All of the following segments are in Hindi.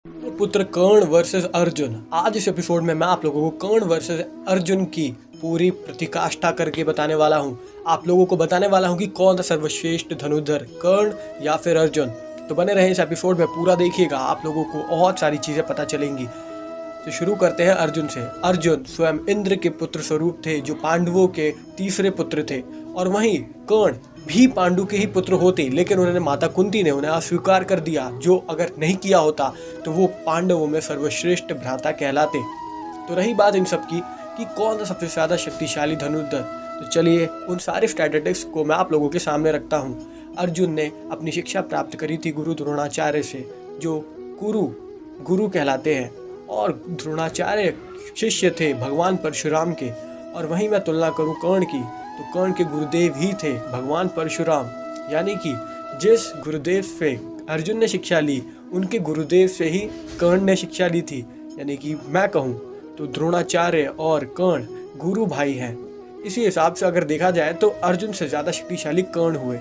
पुत्र कर्ण वर्सेस अर्जुन। आज इस एपिसोड में मैं आप लोगों को कर्ण वर्सेस अर्जुन की पूरी प्रतिकाष्ठा करके बताने वाला हूँ। आप लोगों को बताने वाला हूँ कि कौन था सर्वश्रेष्ठ धनुर्धर, कर्ण या फिर अर्जुन। तो बने रहे इस एपिसोड में, पूरा देखिएगा, आप लोगों को बहुत सारी चीज़ें पता चलेंगी। तो शुरू करते हैं अर्जुन से। अर्जुन स्वयं इंद्र के पुत्र स्वरूप थे, जो पांडवों के तीसरे पुत्र थे। और वहीं कर्ण भी पांडु के ही पुत्र होते, लेकिन उन्होंने माता कुंती ने उन्हें अस्वीकार कर दिया, जो अगर नहीं किया होता तो वो पांडवों में सर्वश्रेष्ठ भ्राता कहलाते। तो रही बात इन सब की कि कौन था सबसे ज़्यादा शक्तिशाली धनुर्धर, तो चलिए उन सारे स्टैटिस्टिक्स को मैं आप लोगों के सामने रखता हूँ। अर्जुन ने अपनी शिक्षा प्राप्त करी थी गुरु द्रोणाचार्य से, जो गुरु कहलाते हैं, और द्रोणाचार्य शिष्य थे भगवान परशुराम के। और वहीं मैं तुलना करूं कर्ण की, तो कर्ण के गुरुदेव ही थे भगवान परशुराम। यानी कि जिस गुरुदेव से अर्जुन ने शिक्षा ली, उनके गुरुदेव से ही कर्ण ने शिक्षा ली थी। यानी कि मैं कहूं तो द्रोणाचार्य और कर्ण गुरु भाई हैं। इसी हिसाब से अगर देखा जाए तो अर्जुन से ज़्यादा शक्तिशाली कर्ण हुए।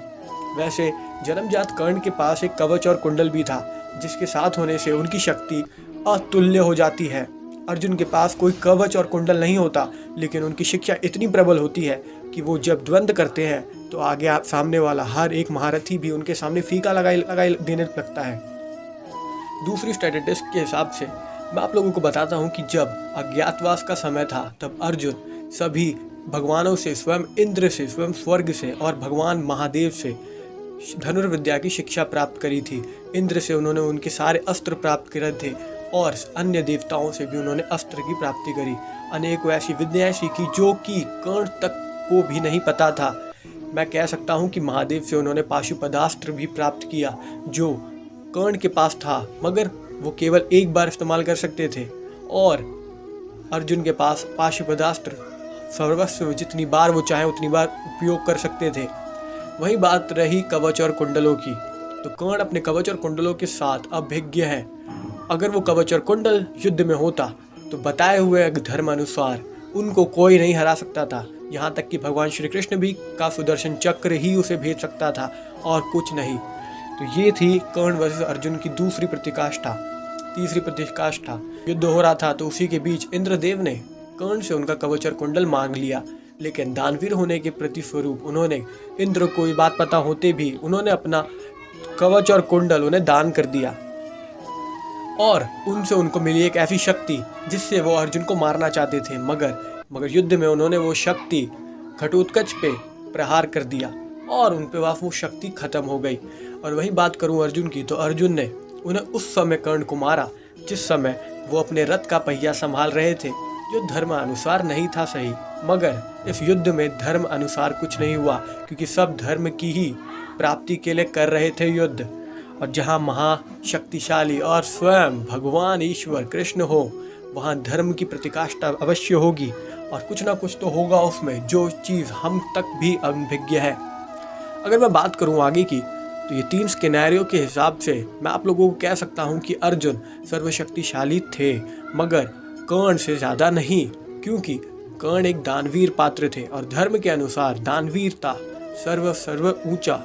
वैसे जन्मजात कर्ण के पास एक कवच और कुंडल भी था, जिसके साथ होने से उनकी शक्ति अतुल्य हो जाती है। अर्जुन के पास कोई कवच और कुंडल नहीं होता, लेकिन उनकी शिक्षा इतनी प्रबल होती है कि वो जब द्वंद्व करते हैं तो आगे आप सामने वाला हर एक महारथी भी उनके सामने फीका लगाई देने लगता है। दूसरी स्टैटिस्टिक्स के हिसाब से मैं आप लोगों को बताता हूँ कि जब अज्ञातवास का समय था, तब अर्जुन सभी भगवानों से, स्वयं इंद्र से, स्वयं स्वर्ग से और भगवान महादेव से धनुर्विद्या की शिक्षा प्राप्त करी थी। इंद्र से उन्होंने उनके सारे अस्त्र प्राप्त करे थे, और अन्य देवताओं से भी उन्होंने अस्त्र की प्राप्ति करी। अनेकों ऐसी विद्याएं सीखी जो कि कर्ण तक को भी नहीं पता था। मैं कह सकता हूं कि महादेव से उन्होंने पाशुपदास्त्र भी प्राप्त किया, जो कर्ण के पास था, मगर वो केवल एक बार इस्तेमाल कर सकते थे। और अर्जुन के पास पाशुपदास्त्र सर्वस्व, जितनी बार वो चाहे उतनी बार उपयोग कर सकते थे। वही बात रही कवच और कुंडलों की, तो कर्ण अपने कवच और कुंडलों के साथ अभिज्ञ है। अगर वो कवच और कुंडल युद्ध में होता तो बताए हुए धर्म अनुसार उनको कोई नहीं हरा सकता था। यहाँ तक कि भगवान श्री कृष्ण भी का सुदर्शन चक्र ही उसे भेज सकता था, और कुछ नहीं। तो ये थी कर्ण वर्सेस अर्जुन की दूसरी प्रतिकाष्ठा। तीसरी प्रतिकाष्ठा, युद्ध हो रहा था, तो उसी के बीच इंद्रदेव ने कर्ण से उनका कवच और कुंडल मांग लिया, लेकिन दानवीर होने के प्रतिस्वरूप उन्होंने, इंद्र को ये बात पता होते भी, उन्होंने अपना कवच और कुंडल उन्हें दान कर दिया। और उनसे उनको मिली एक ऐसी शक्ति जिससे वो अर्जुन को मारना चाहते थे, मगर युद्ध में उन्होंने वो शक्ति घटोत्कच पे प्रहार कर दिया और उन पे वो शक्ति खत्म हो गई। और वही बात करूं अर्जुन की, तो अर्जुन ने उन्हें उस समय कर्ण को मारा जिस समय वो अपने रथ का पहिया संभाल रहे थे, जो धर्म अनुसार नहीं था सही। मगर इस युद्ध में धर्म अनुसार कुछ नहीं हुआ, क्योंकि सब धर्म की ही प्राप्ति के लिए कर रहे थे युद्ध। और जहाँ महाशक्तिशाली और स्वयं भगवान ईश्वर कृष्ण हो, वहाँ धर्म की प्रतिकाष्ठा अवश्य होगी, और कुछ ना कुछ तो होगा उसमें, जो चीज़ हम तक भी अनभिज्ञ है। अगर मैं बात करूँ आगे की, तो ये तीन स्केनारियो के हिसाब से मैं आप लोगों को कह सकता हूँ कि अर्जुन सर्वशक्तिशाली थे, मगर कर्ण से ज़्यादा नहीं, क्योंकि कर्ण एक दानवीर पात्र थे, और धर्म के अनुसार दानवीरता सर्व ऊंचा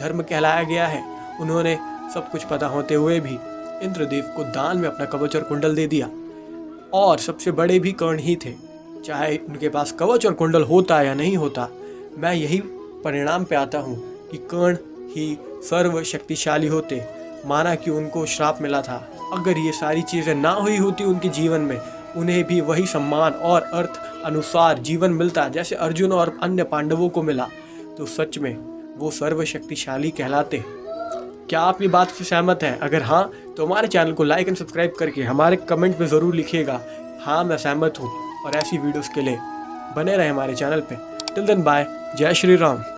धर्म कहलाया गया है। उन्होंने सब कुछ पता होते हुए भी इंद्रदेव को दान में अपना कवच और कुंडल दे दिया, और सबसे बड़े भी कर्ण ही थे। चाहे उनके पास कवच और कुंडल होता या नहीं होता, मैं यही परिणाम पे आता हूँ कि कर्ण ही सर्वशक्तिशाली होते। माना कि उनको श्राप मिला था, अगर ये सारी चीज़ें ना हुई होती उनके जीवन में, उन्हें भी वही सम्मान और अर्थ अनुसार जीवन मिलता जैसे अर्जुन और अन्य पांडवों को मिला, तो सच में वो सर्वशक्तिशाली कहलाते। क्या आप ये बात से सहमत हैं? अगर हाँ, तो हमारे चैनल को लाइक एंड सब्सक्राइब करके हमारे कमेंट में ज़रूर लिखिएगा, हाँ मैं सहमत हूँ। और ऐसी वीडियोस के लिए बने रहे हमारे चैनल पे। टिल देन बाय, जय श्री राम।